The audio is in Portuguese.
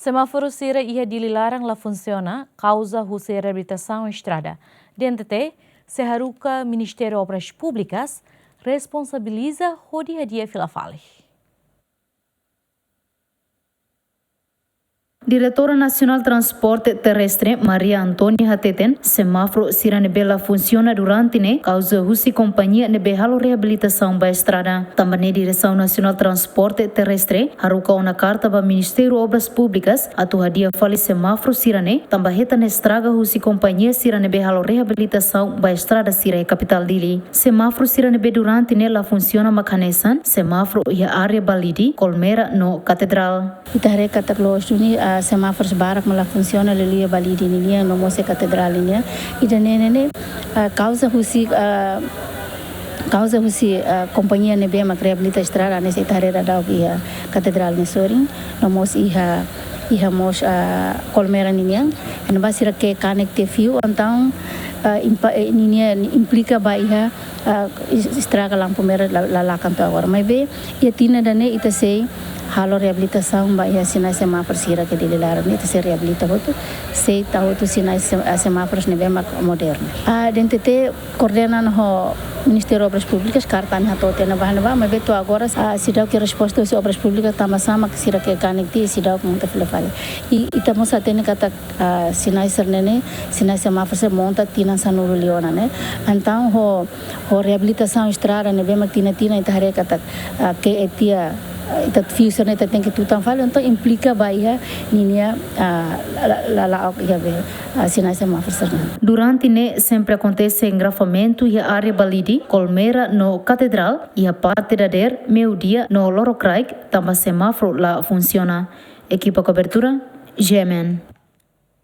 Semáforo Sira ia dilarang la funciona causa a reabilitação estrada. Dentro seharuka Ministério Obras Públicas responsabiliza o dia a dia filafale. Diretora Nacional Transporte Terrestre, Maria Antônia Hateten, semáforo Sira nebela funciona durante causa husi companhia nebehalo reabilitação ba estrada. Também Direção Nacional Transporte Terrestre, haruka una carta ba Ministério Obras Públicas, atu hadia fali semáforo Sira também heta estraga husi companhia Sira nebehalo reabilitação ba estrada Sira capital dili. Semáforo Sira nebe durante la funciona makanesan, semáforo ia área balidi, Colmera no Catedral. Itare katakloosuni semáforos barak mala funciona lelia balidi nilia no mose catedral nilia ida nene causa husi companhia nebe mak reabilita estrada nesse itare radau ia catedral ni soring no mos iha mos Colmera nilia en basira ke connecte fiu então ninia implica ba iha estraga lampu merah lalakan tu agora mas ve ia tina dane ita sei halo reabilitação ba ia sinai semáforos Sira que dilarang ni se reabilita hotu sei tahu tu sinai semáforos nebe mak moderno dentro coordenan ho Ministério Obras Públicas cartan ha tote na bahana ba mas ve tu agora sidau que resposta se obras públicas sama que Sira que conecti sidau monta filafale e estamos atene kata sinai sernene sinai semáforos monta tina sanuru leona né então ho reabilitação estrada nebe mak tina itare kata que etia itat fusion itat tem que tu tão fala então implica baia ninia la ia be sinai semáforos. Durante sempre acontece engrafamento e a área balidi Colmera no Catedral e a parte da meio-dia no Loro Craig também semáforo lá funciona. Equipa cobertura GMN.